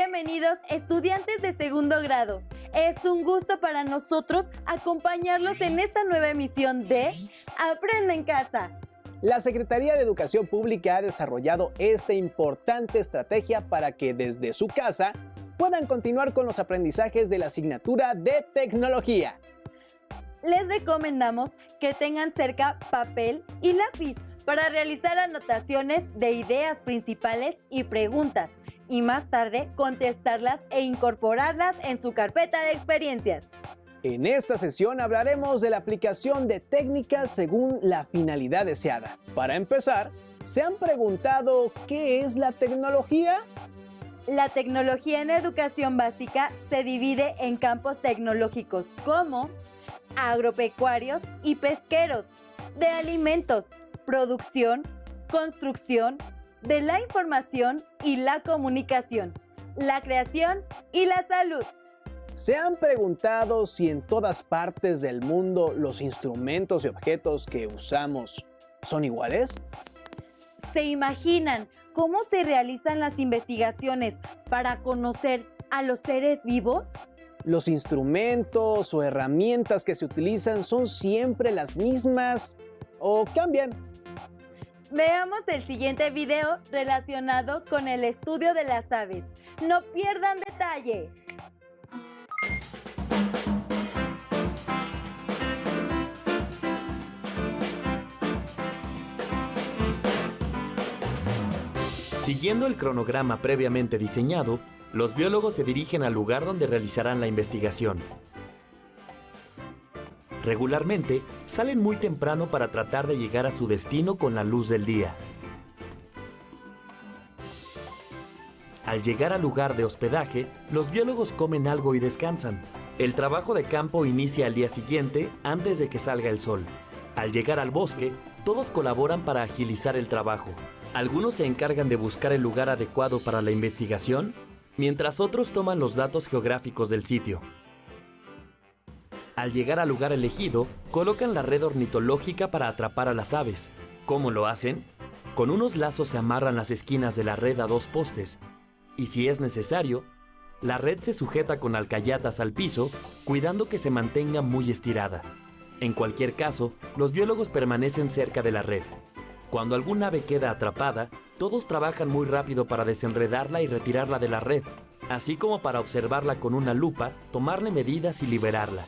Bienvenidos, estudiantes de segundo grado. Es un gusto para nosotros acompañarlos en esta nueva emisión de Aprende en Casa. La Secretaría de Educación Pública ha desarrollado esta importante estrategia para que desde su casa puedan continuar con los aprendizajes de la asignatura de tecnología. Les recomendamos que tengan cerca papel y lápiz para realizar anotaciones de ideas principales y preguntas, y más tarde contestarlas e incorporarlas en su carpeta de experiencias. En esta sesión hablaremos de la aplicación de técnicas según la finalidad deseada. Para empezar, ¿se han preguntado qué es la tecnología? La tecnología en educación básica se divide en campos tecnológicos como agropecuarios y pesqueros, de alimentos, producción, construcción, de la información y la comunicación, la creación y la salud. ¿Se han preguntado si en todas partes del mundo los instrumentos y objetos que usamos son iguales? ¿Se imaginan cómo se realizan las investigaciones para conocer a los seres vivos? ¿Los instrumentos o herramientas que se utilizan son siempre las mismas o cambian? Veamos el siguiente video relacionado con el estudio de las aves. ¡No pierdan detalle! Siguiendo el cronograma previamente diseñado, los biólogos se dirigen al lugar donde realizarán la investigación. Regularmente, salen muy temprano para tratar de llegar a su destino con la luz del día. Al llegar al lugar de hospedaje, los biólogos comen algo y descansan. El trabajo de campo inicia al día siguiente, antes de que salga el sol. Al llegar al bosque, todos colaboran para agilizar el trabajo. Algunos se encargan de buscar el lugar adecuado para la investigación, mientras otros toman los datos geográficos del sitio. Al llegar al lugar elegido, colocan la red ornitológica para atrapar a las aves. ¿Cómo lo hacen? Con unos lazos se amarran las esquinas de la red a dos postes, y si es necesario, la red se sujeta con alcayatas al piso, cuidando que se mantenga muy estirada. En cualquier caso, los biólogos permanecen cerca de la red. Cuando algún ave queda atrapada, todos trabajan muy rápido para desenredarla y retirarla de la red, así como para observarla con una lupa, tomarle medidas y liberarla.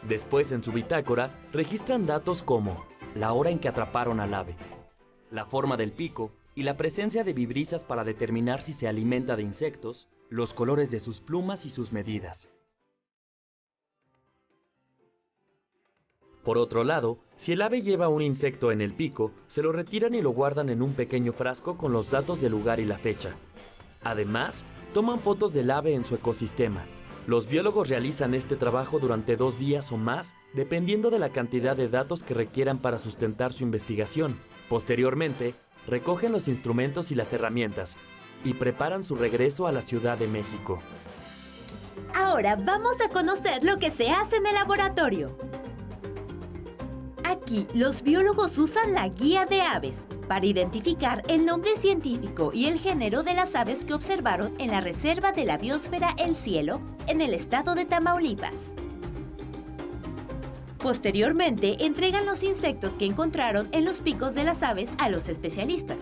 Después, en su bitácora, registran datos como la hora en que atraparon al ave, la forma del pico y la presencia de vibrisas para determinar si se alimenta de insectos, los colores de sus plumas y sus medidas. Por otro lado, si el ave lleva un insecto en el pico, se lo retiran y lo guardan en un pequeño frasco con los datos del lugar y la fecha. Además, toman fotos del ave en su ecosistema. Los biólogos realizan este trabajo durante 2 días o más, dependiendo de la cantidad de datos que requieran para sustentar su investigación. Posteriormente, recogen los instrumentos y las herramientas, y preparan su regreso a la Ciudad de México. Ahora vamos a conocer lo que se hace en el laboratorio. Aquí, los biólogos usan la guía de aves para identificar el nombre científico y el género de las aves que observaron en la Reserva de la Biosfera El Cielo, en el estado de Tamaulipas. Posteriormente, entregan los insectos que encontraron en los picos de las aves a los especialistas,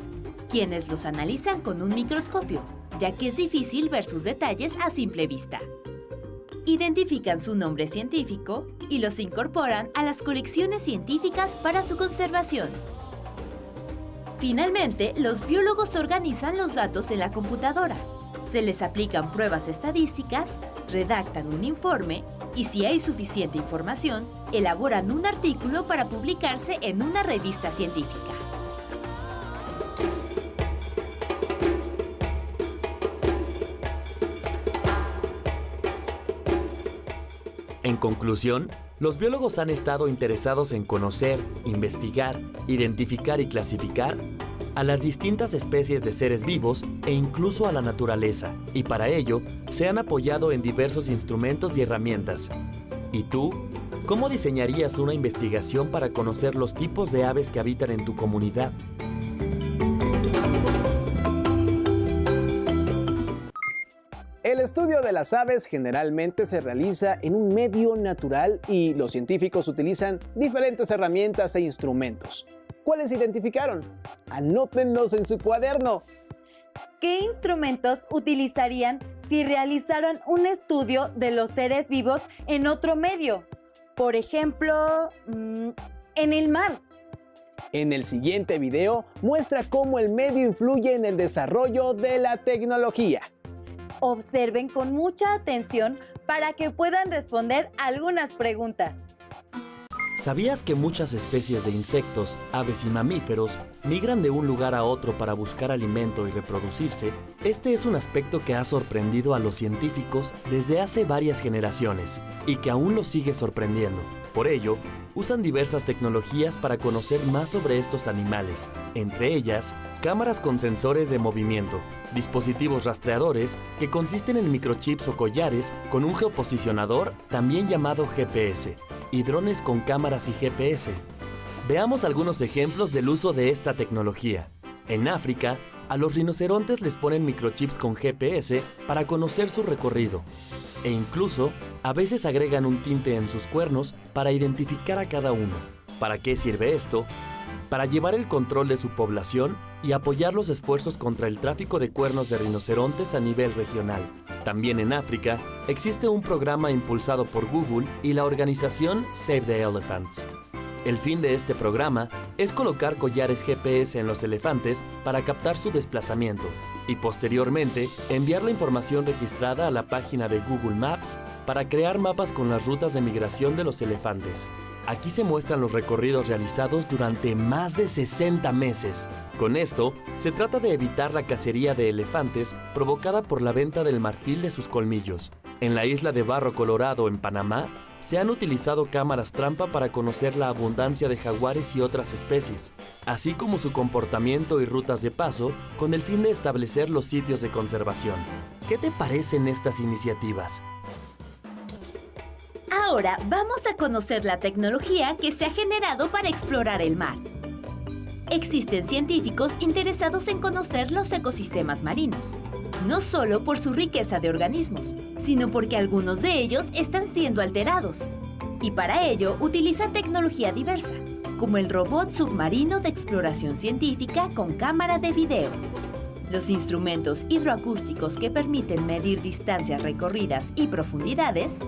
quienes los analizan con un microscopio, ya que es difícil ver sus detalles a simple vista. Identifican su nombre científico y los incorporan a las colecciones científicas para su conservación. Finalmente, los biólogos organizan los datos en la computadora. Se les aplican pruebas estadísticas, redactan un informe y, si hay suficiente información, elaboran un artículo para publicarse en una revista científica. En conclusión, los biólogos han estado interesados en conocer, investigar, identificar y clasificar a las distintas especies de seres vivos e incluso a la naturaleza, y para ello se han apoyado en diversos instrumentos y herramientas. ¿Y tú? ¿Cómo diseñarías una investigación para conocer los tipos de aves que habitan en tu comunidad? estudio de las aves generalmente se realiza en un medio natural y los científicos utilizan diferentes herramientas e instrumentos. ¿Cuáles identificaron? Anótenlos en su cuaderno. ¿Qué instrumentos utilizarían si realizaran un estudio de los seres vivos en otro medio? Por ejemplo, en el mar. En el siguiente video muestra cómo el medio influye en el desarrollo de la tecnología. Observen con mucha atención para que puedan responder algunas preguntas. ¿Sabías que muchas especies de insectos, aves y mamíferos migran de un lugar a otro para buscar alimento y reproducirse? Este es un aspecto que ha sorprendido a los científicos desde hace varias generaciones y que aún los sigue sorprendiendo. Por ello, usan diversas tecnologías para conocer más sobre estos animales, entre ellas, cámaras con sensores de movimiento, dispositivos rastreadores que consisten en microchips o collares con un geoposicionador, también llamado GPS, y drones con cámaras y GPS. Veamos algunos ejemplos del uso de esta tecnología. En África, a los rinocerontes les ponen microchips con GPS para conocer su recorrido. E incluso, a veces agregan un tinte en sus cuernos para identificar a cada uno. ¿Para qué sirve esto? Para llevar el control de su población y apoyar los esfuerzos contra el tráfico de cuernos de rinocerontes a nivel regional. También en África, existe un programa impulsado por Google y la organización Save the Elephants. El fin de este programa es colocar collares GPS en los elefantes para captar su desplazamiento y posteriormente enviar la información registrada a la página de Google Maps para crear mapas con las rutas de migración de los elefantes. Aquí se muestran los recorridos realizados durante más de 60 meses. Con esto, se trata de evitar la cacería de elefantes provocada por la venta del marfil de sus colmillos. En la isla de Barro Colorado, en Panamá, se han utilizado cámaras trampa para conocer la abundancia de jaguares y otras especies, así como su comportamiento y rutas de paso, con el fin de establecer los sitios de conservación. ¿Qué te parecen estas iniciativas? Ahora vamos a conocer la tecnología que se ha generado para explorar el mar. Existen científicos interesados en conocer los ecosistemas marinos, no solo por su riqueza de organismos, sino porque algunos de ellos están siendo alterados. Y para ello utilizan tecnología diversa, como el robot submarino de exploración científica con cámara de video, los instrumentos hidroacústicos que permiten medir distancias recorridas y profundidades,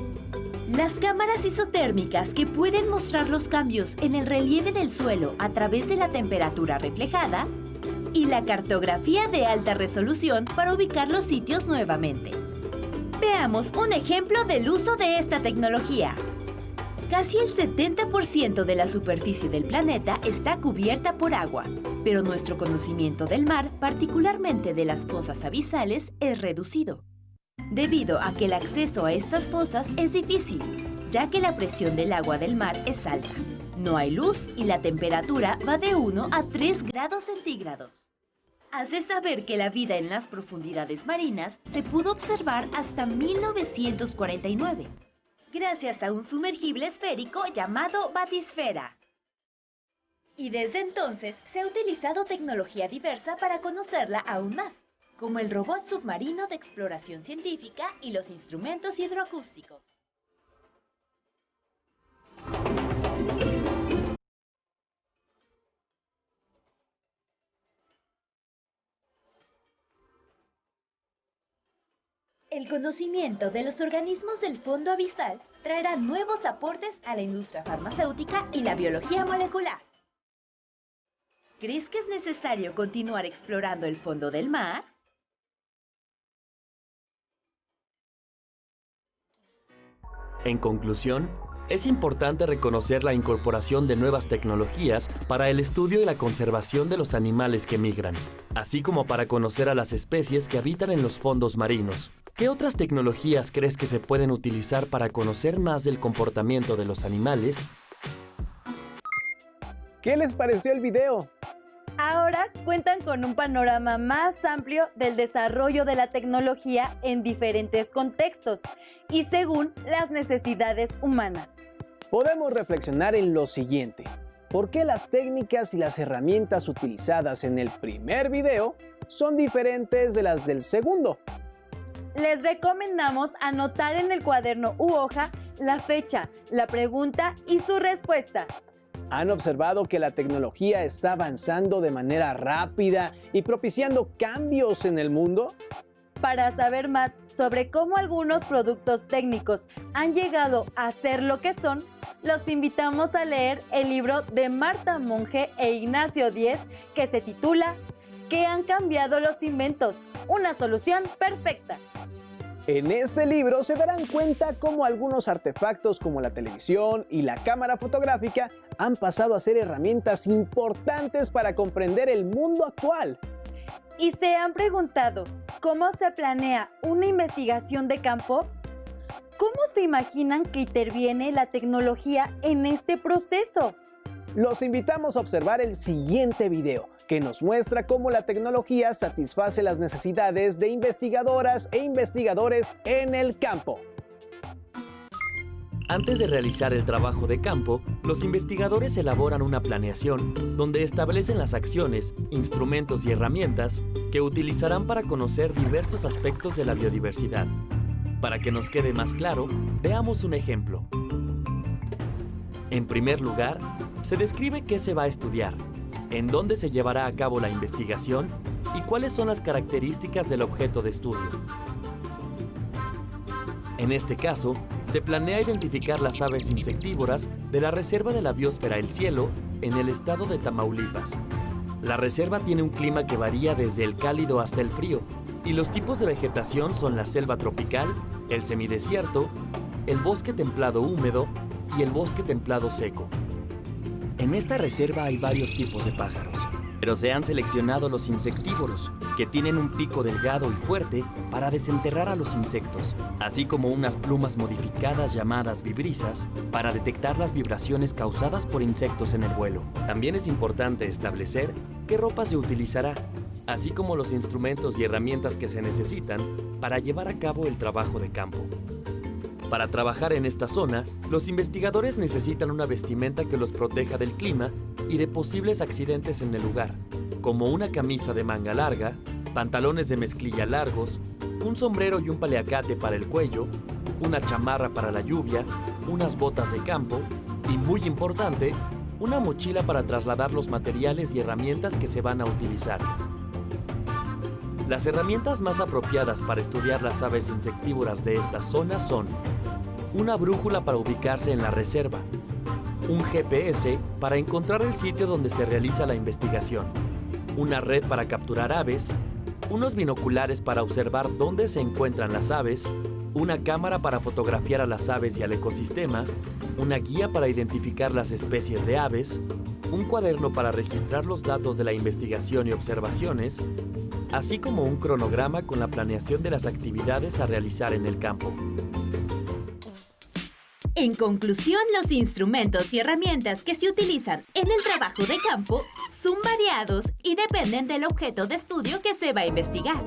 las cámaras isotérmicas que pueden mostrar los cambios en el relieve del suelo a través de la temperatura reflejada y la cartografía de alta resolución para ubicar los sitios nuevamente. Veamos un ejemplo del uso de esta tecnología. Casi el 70% de la superficie del planeta está cubierta por agua, pero nuestro conocimiento del mar, particularmente de las fosas abisales, es reducido. Debido a que el acceso a estas fosas es difícil, ya que la presión del agua del mar es alta. No hay luz y la temperatura va de 1 a 3 grados centígrados. Has de saber que la vida en las profundidades marinas se pudo observar hasta 1949, gracias a un sumergible esférico llamado batisfera. Y desde entonces se ha utilizado tecnología diversa para conocerla aún más, como el robot submarino de exploración científica y los instrumentos hidroacústicos. El conocimiento de los organismos del fondo abisal traerá nuevos aportes a la industria farmacéutica y la biología molecular. ¿Crees que es necesario continuar explorando el fondo del mar? En conclusión, es importante reconocer la incorporación de nuevas tecnologías para el estudio y la conservación de los animales que migran, así como para conocer a las especies que habitan en los fondos marinos. ¿Qué otras tecnologías crees que se pueden utilizar para conocer más del comportamiento de los animales? ¿Qué les pareció el video? Ahora cuentan con un panorama más amplio del desarrollo de la tecnología en diferentes contextos y según las necesidades humanas. Podemos reflexionar en lo siguiente. ¿Por qué las técnicas y las herramientas utilizadas en el primer video son diferentes de las del segundo? Les recomendamos anotar en el cuaderno u hoja la fecha, la pregunta y su respuesta. ¿Han observado que la tecnología está avanzando de manera rápida y propiciando cambios en el mundo? Para saber más sobre cómo algunos productos técnicos han llegado a ser lo que son, los invitamos a leer el libro de Marta Monge e Ignacio Díez que se titula ¿Qué han cambiado los inventos? Una solución perfecta. En este libro se darán cuenta cómo algunos artefactos como la televisión y la cámara fotográfica han pasado a ser herramientas importantes para comprender el mundo actual. ¿Y se han preguntado cómo se planea una investigación de campo? ¿Cómo se imaginan que interviene la tecnología en este proceso? Los invitamos a observar el siguiente video, que nos muestra cómo la tecnología satisface las necesidades de investigadoras e investigadores en el campo. Antes de realizar el trabajo de campo, los investigadores elaboran una planeación donde establecen las acciones, instrumentos y herramientas que utilizarán para conocer diversos aspectos de la biodiversidad. Para que nos quede más claro, veamos un ejemplo. En primer lugar, se describe qué se va a estudiar, en dónde se llevará a cabo la investigación y cuáles son las características del objeto de estudio. En este caso, se planea identificar las aves insectívoras de la Reserva de la Biosfera El Cielo en el estado de Tamaulipas. La reserva tiene un clima que varía desde el cálido hasta el frío, y los tipos de vegetación son la selva tropical, el semidesierto, el bosque templado húmedo y el bosque templado seco. En esta reserva hay varios tipos de pájaros, pero se han seleccionado los insectívoros, que tienen un pico delgado y fuerte para desenterrar a los insectos, así como unas plumas modificadas llamadas vibrisas para detectar las vibraciones causadas por insectos en el vuelo. También es importante establecer qué ropa se utilizará, así como los instrumentos y herramientas que se necesitan para llevar a cabo el trabajo de campo. Para trabajar en esta zona, los investigadores necesitan una vestimenta que los proteja del clima y de posibles accidentes en el lugar, como una camisa de manga larga, pantalones de mezclilla largos, un sombrero y un paliacate para el cuello, una chamarra para la lluvia, unas botas de campo y, muy importante, una mochila para trasladar los materiales y herramientas que se van a utilizar. Las herramientas más apropiadas para estudiar las aves insectívoras de esta zona son una brújula para ubicarse en la reserva, un GPS para encontrar el sitio donde se realiza la investigación, una red para capturar aves, unos binoculares para observar dónde se encuentran las aves, una cámara para fotografiar a las aves y al ecosistema, una guía para identificar las especies de aves, un cuaderno para registrar los datos de la investigación y observaciones, así como un cronograma con la planeación de las actividades a realizar en el campo. En conclusión, los instrumentos y herramientas que se utilizan en el trabajo de campo son variados y dependen del objeto de estudio que se va a investigar.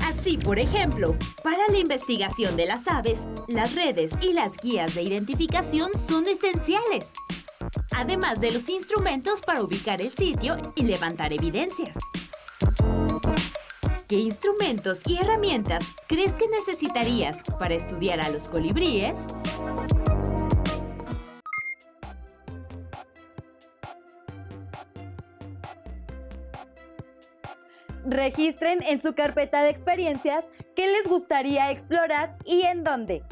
Así, por ejemplo, para la investigación de las aves, las redes y las guías de identificación son esenciales, además de los instrumentos para ubicar el sitio y levantar evidencias. ¿Qué instrumentos y herramientas crees que necesitarías para estudiar a los colibríes? Registren en su carpeta de experiencias qué les gustaría explorar y en dónde.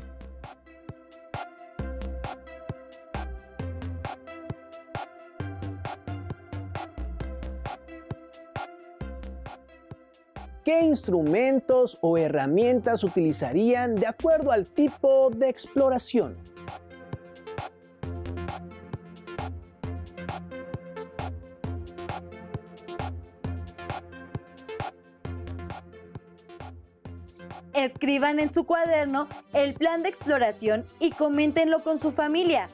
¿Qué instrumentos o herramientas utilizarían de acuerdo al tipo de exploración? Escriban en su cuaderno el plan de exploración y coméntenlo con su familia.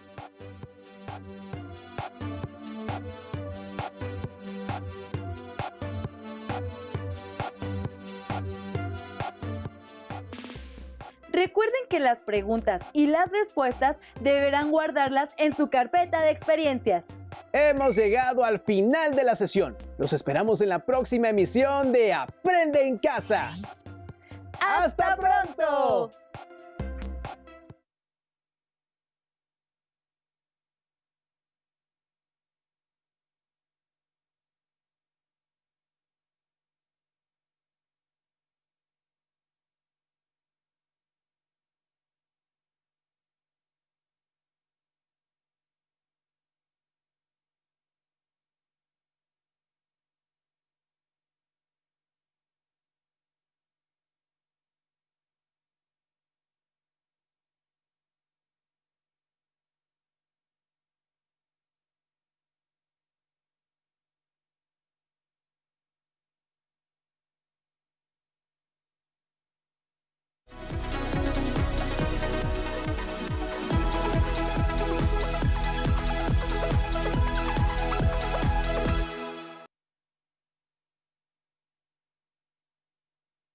Recuerden que las preguntas y las respuestas deberán guardarlas en su carpeta de experiencias. Hemos llegado al final de la sesión. Los esperamos en la próxima emisión de Aprende en Casa. ¡Hasta pronto!